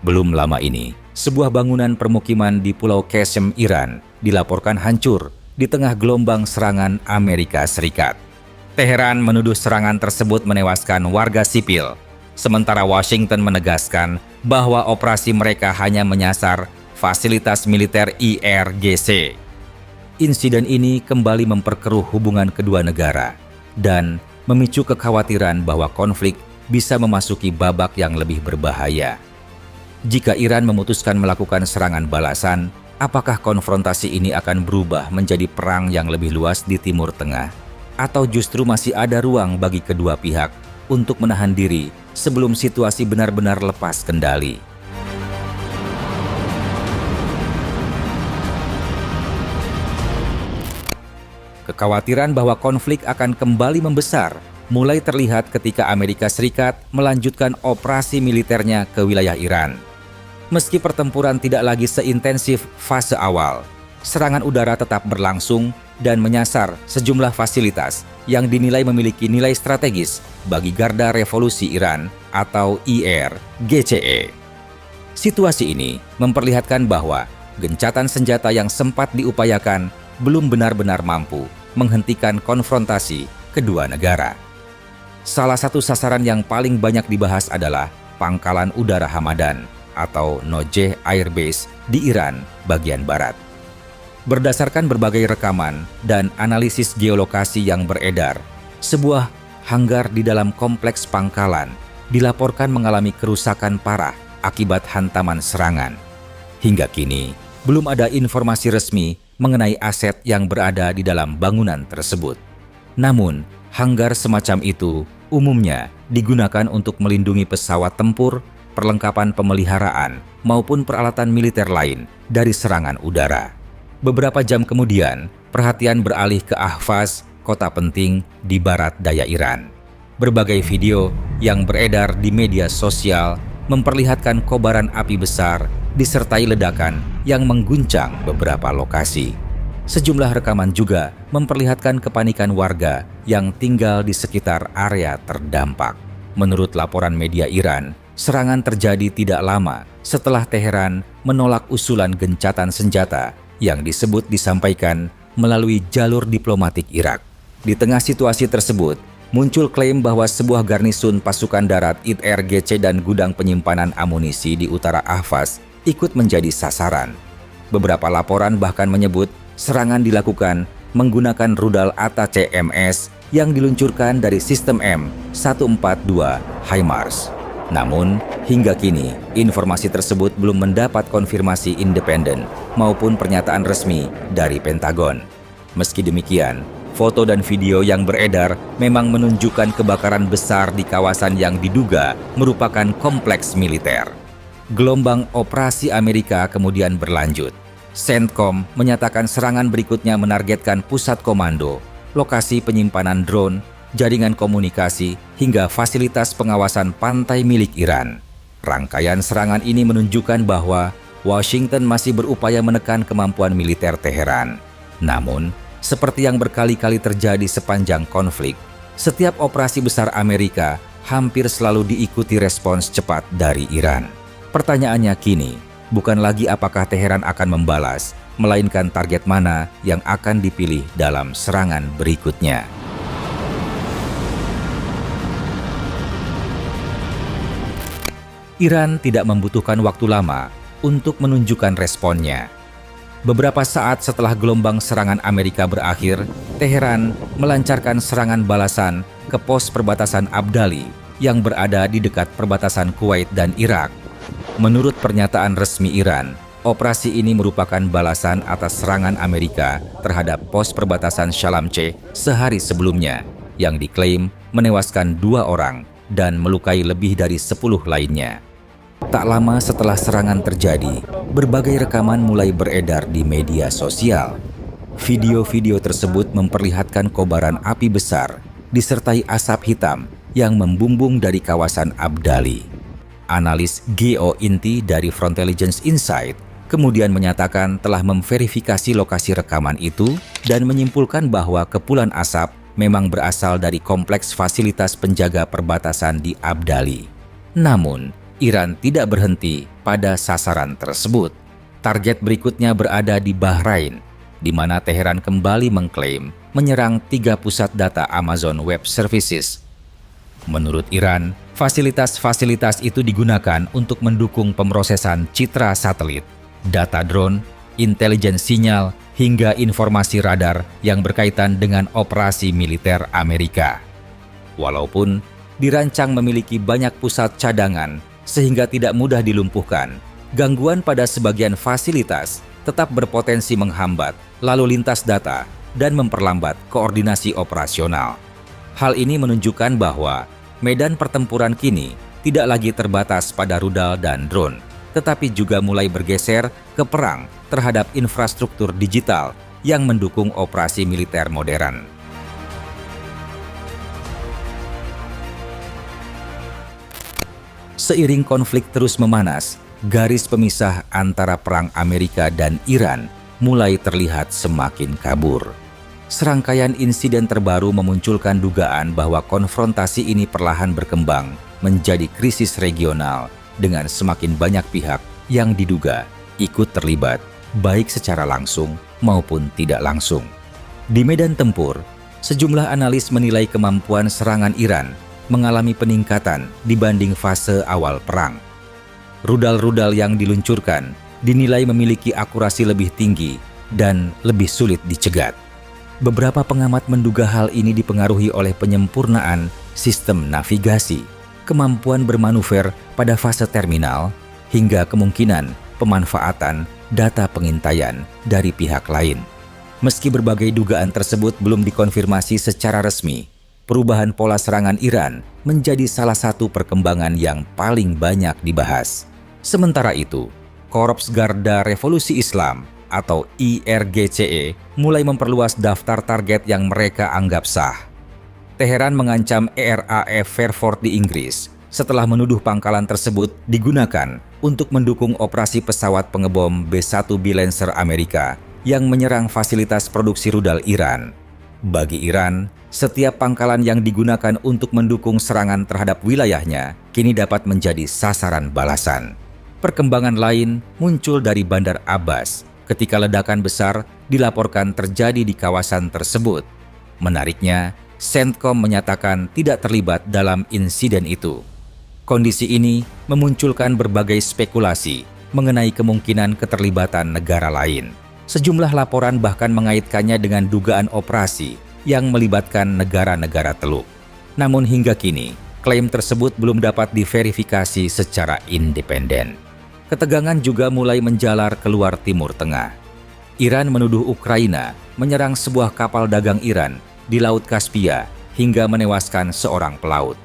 Belum lama ini, sebuah bangunan permukiman di Pulau Qasem, Iran, dilaporkan hancur di tengah gelombang serangan Amerika Serikat. Teheran menuduh serangan tersebut menewaskan warga sipil, sementara Washington menegaskan bahwa operasi mereka hanya menyasar fasilitas militer IRGC. Insiden ini kembali memperkeruh hubungan kedua negara dan memicu kekhawatiran bahwa konflik bisa memasuki babak yang lebih berbahaya. Jika Iran memutuskan melakukan serangan balasan, apakah konfrontasi ini akan berubah menjadi perang yang lebih luas di Timur Tengah? Atau justru masih ada ruang bagi kedua pihak untuk menahan diri sebelum situasi benar-benar lepas kendali? Kekhawatiran bahwa konflik akan kembali membesar mulai terlihat ketika Amerika Serikat melanjutkan operasi militernya ke wilayah Iran. Meski pertempuran tidak lagi seintensif fase awal, serangan udara tetap berlangsung dan menyasar sejumlah fasilitas yang dinilai memiliki nilai strategis bagi Garda Revolusi Iran atau IRGCE. Situasi ini memperlihatkan bahwa gencatan senjata yang sempat diupayakan belum benar-benar mampu menghentikan konfrontasi kedua negara. Salah satu sasaran yang paling banyak dibahas adalah Pangkalan Udara Hamadan atau Nojeh Air Base di Iran bagian barat. Berdasarkan berbagai rekaman dan analisis geolokasi yang beredar, sebuah hanggar di dalam kompleks pangkalan dilaporkan mengalami kerusakan parah akibat hantaman serangan. Hingga kini, belum ada informasi resmi mengenai aset yang berada di dalam bangunan tersebut. Namun, hanggar semacam itu umumnya digunakan untuk melindungi pesawat tempur, perlengkapan pemeliharaan, maupun peralatan militer lain dari serangan udara. Beberapa jam kemudian, perhatian beralih ke Ahvaz, kota penting di barat daya Iran. Berbagai video yang beredar di media sosial memperlihatkan kobaran api besar disertai ledakan yang mengguncang beberapa lokasi. Sejumlah rekaman juga memperlihatkan kepanikan warga yang tinggal di sekitar area terdampak. Menurut laporan media Iran, serangan terjadi tidak lama setelah Teheran menolak usulan gencatan senjata yang disampaikan melalui jalur diplomatik Irak. Di tengah situasi tersebut, muncul klaim bahwa sebuah garnisun pasukan darat IRGC dan gudang penyimpanan amunisi di utara Ahvaz ikut menjadi sasaran. Beberapa laporan bahkan menyebut serangan dilakukan menggunakan rudal ATACMS yang diluncurkan dari sistem M142 HIMARS. Namun, hingga kini, informasi tersebut belum mendapat konfirmasi independen maupun pernyataan resmi dari Pentagon. Meski demikian, foto dan video yang beredar memang menunjukkan kebakaran besar di kawasan yang diduga merupakan kompleks militer. Gelombang operasi Amerika kemudian berlanjut. CENTCOM menyatakan serangan berikutnya menargetkan pusat komando, lokasi penyimpanan drone, jaringan komunikasi, hingga fasilitas pengawasan pantai milik Iran. Rangkaian serangan ini menunjukkan bahwa Washington masih berupaya menekan kemampuan militer Teheran. Namun, seperti yang berkali-kali terjadi sepanjang konflik, setiap operasi besar Amerika hampir selalu diikuti respons cepat dari Iran. Pertanyaannya kini, bukan lagi apakah Teheran akan membalas, melainkan target mana yang akan dipilih dalam serangan berikutnya. Iran tidak membutuhkan waktu lama untuk menunjukkan responnya. Beberapa saat setelah gelombang serangan Amerika berakhir, Teheran melancarkan serangan balasan ke pos perbatasan Abdali yang berada di dekat perbatasan Kuwait dan Irak. Menurut pernyataan resmi Iran, operasi ini merupakan balasan atas serangan Amerika terhadap pos perbatasan Shalamcheh sehari sebelumnya, yang diklaim menewaskan 2 orang dan melukai lebih dari 10 lainnya. Tak lama setelah serangan terjadi, berbagai rekaman mulai beredar di media sosial. Video-video tersebut memperlihatkan kobaran api besar disertai asap hitam yang membumbung dari kawasan Abdali. Analis Geo Inti dari Frontelligence Insight kemudian menyatakan telah memverifikasi lokasi rekaman itu dan menyimpulkan bahwa kepulan asap memang berasal dari kompleks fasilitas penjaga perbatasan di Abdali. Namun, Iran tidak berhenti pada sasaran tersebut. Target berikutnya berada di Bahrain, di mana Teheran kembali mengklaim menyerang 3 pusat data Amazon Web Services. Menurut Iran, fasilitas-fasilitas itu digunakan untuk mendukung pemrosesan citra satelit, data drone, intelijen sinyal, hingga informasi radar yang berkaitan dengan operasi militer Amerika. Walaupun dirancang memiliki banyak pusat cadangan sehingga tidak mudah dilumpuhkan, gangguan pada sebagian fasilitas tetap berpotensi menghambat lalu lintas data dan memperlambat koordinasi operasional. Hal ini menunjukkan bahwa medan pertempuran kini tidak lagi terbatas pada rudal dan drone, tetapi juga mulai bergeser ke perang terhadap infrastruktur digital yang mendukung operasi militer modern. Seiring konflik terus memanas, garis pemisah antara perang Amerika dan Iran mulai terlihat semakin kabur. Serangkaian insiden terbaru memunculkan dugaan bahwa konfrontasi ini perlahan berkembang menjadi krisis regional dengan semakin banyak pihak yang diduga ikut terlibat, baik secara langsung maupun tidak langsung. Di medan tempur, sejumlah analis menilai kemampuan serangan Iran mengalami peningkatan dibanding fase awal perang. Rudal-rudal yang diluncurkan dinilai memiliki akurasi lebih tinggi dan lebih sulit dicegat. Beberapa pengamat menduga hal ini dipengaruhi oleh penyempurnaan sistem navigasi, kemampuan bermanuver pada fase terminal, hingga kemungkinan pemanfaatan data pengintaian dari pihak lain. Meski berbagai dugaan tersebut belum dikonfirmasi secara resmi, perubahan pola serangan Iran menjadi salah satu perkembangan yang paling banyak dibahas. Sementara itu, Korps Garda Revolusi Islam atau IRGCE mulai memperluas daftar target yang mereka anggap sah. Teheran mengancam RAF Fairford di Inggris setelah menuduh pangkalan tersebut digunakan untuk mendukung operasi pesawat pengebom B-1B Lancer Amerika yang menyerang fasilitas produksi rudal Iran. Bagi Iran, setiap pangkalan yang digunakan untuk mendukung serangan terhadap wilayahnya kini dapat menjadi sasaran balasan. Perkembangan lain muncul dari Bandar Abbas ketika ledakan besar dilaporkan terjadi di kawasan tersebut. Menariknya, CENTCOM menyatakan tidak terlibat dalam insiden itu. Kondisi ini memunculkan berbagai spekulasi mengenai kemungkinan keterlibatan negara lain. Sejumlah laporan bahkan mengaitkannya dengan dugaan operasi yang melibatkan negara-negara Teluk. Namun hingga kini, klaim tersebut belum dapat diverifikasi secara independen. Ketegangan juga mulai menjalar keluar Timur Tengah. Iran menuduh Ukraina menyerang sebuah kapal dagang Iran di Laut Kaspia hingga menewaskan seorang pelaut.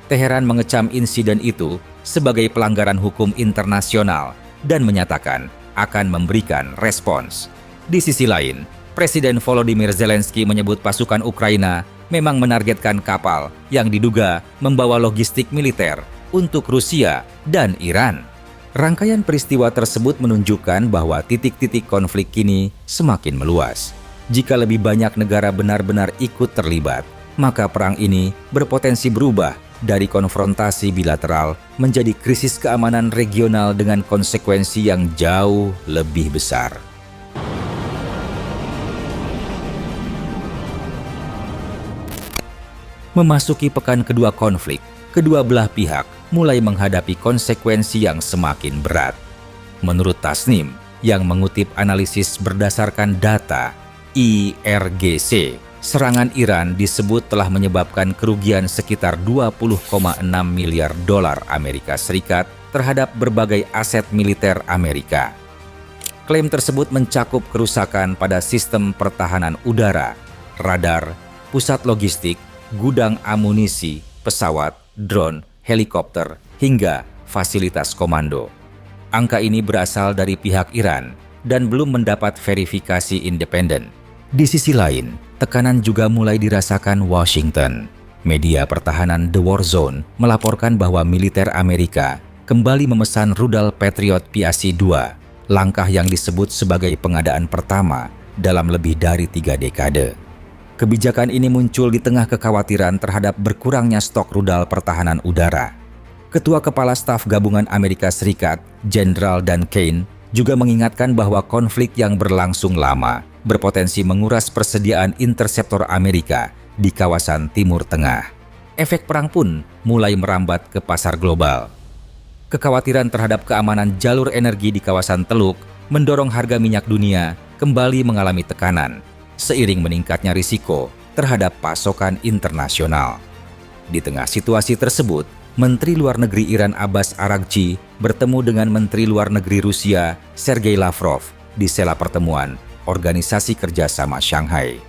Teheran mengecam insiden itu sebagai pelanggaran hukum internasional dan menyatakan akan memberikan respons. Di sisi lain, Presiden Volodymyr Zelensky menyebut pasukan Ukraina memang menargetkan kapal yang diduga membawa logistik militer untuk Rusia dan Iran. Rangkaian peristiwa tersebut menunjukkan bahwa titik-titik konflik kini semakin meluas. Jika lebih banyak negara benar-benar ikut terlibat, maka perang ini berpotensi berubah dari konfrontasi bilateral menjadi krisis keamanan regional dengan konsekuensi yang jauh lebih besar. Memasuki pekan kedua konflik, kedua belah pihak mulai menghadapi konsekuensi yang semakin berat. Menurut Tasnim, yang mengutip analisis berdasarkan data IRGC, serangan Iran disebut telah menyebabkan kerugian sekitar 20,6 miliar dolar Amerika Serikat terhadap berbagai aset militer Amerika. Klaim tersebut mencakup kerusakan pada sistem pertahanan udara, radar, pusat logistik, gudang amunisi, pesawat, drone, helikopter, hingga fasilitas komando. Angka ini berasal dari pihak Iran dan belum mendapat verifikasi independen. Di sisi lain, tekanan juga mulai dirasakan Washington. Media pertahanan The War Zone melaporkan bahwa militer Amerika kembali memesan rudal Patriot PAC-2, langkah yang disebut sebagai pengadaan pertama dalam lebih dari 3 dekade. Kebijakan ini muncul di tengah kekhawatiran terhadap berkurangnya stok rudal pertahanan udara. Ketua Kepala Staf Gabungan Amerika Serikat, Jenderal Dan Kane, juga mengingatkan bahwa konflik yang berlangsung lama berpotensi menguras persediaan interseptor Amerika di kawasan Timur Tengah. Efek perang pun mulai merambat ke pasar global. Kekhawatiran terhadap keamanan jalur energi di kawasan Teluk mendorong harga minyak dunia kembali mengalami tekanan, seiring meningkatnya risiko terhadap pasokan internasional. Di tengah situasi tersebut, Menteri Luar Negeri Iran Abbas Araghchi bertemu dengan Menteri Luar Negeri Rusia Sergei Lavrov di sela pertemuan Organisasi Kerjasama Shanghai.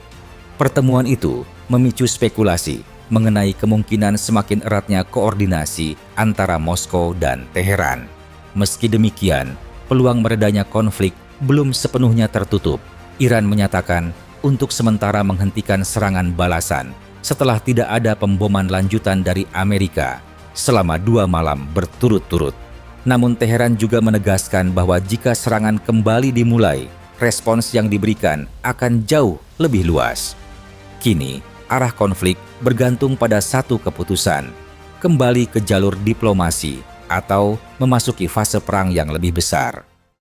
Pertemuan itu memicu spekulasi mengenai kemungkinan semakin eratnya koordinasi antara Moskow dan Teheran. Meski demikian, peluang meredanya konflik belum sepenuhnya tertutup. Iran menyatakan untuk sementara menghentikan serangan balasan setelah tidak ada pemboman lanjutan dari Amerika selama 2 malam berturut-turut. Namun Teheran juga menegaskan bahwa jika serangan kembali dimulai, respons yang diberikan akan jauh lebih luas. Kini, arah konflik bergantung pada satu keputusan, kembali ke jalur diplomasi atau memasuki fase perang yang lebih besar.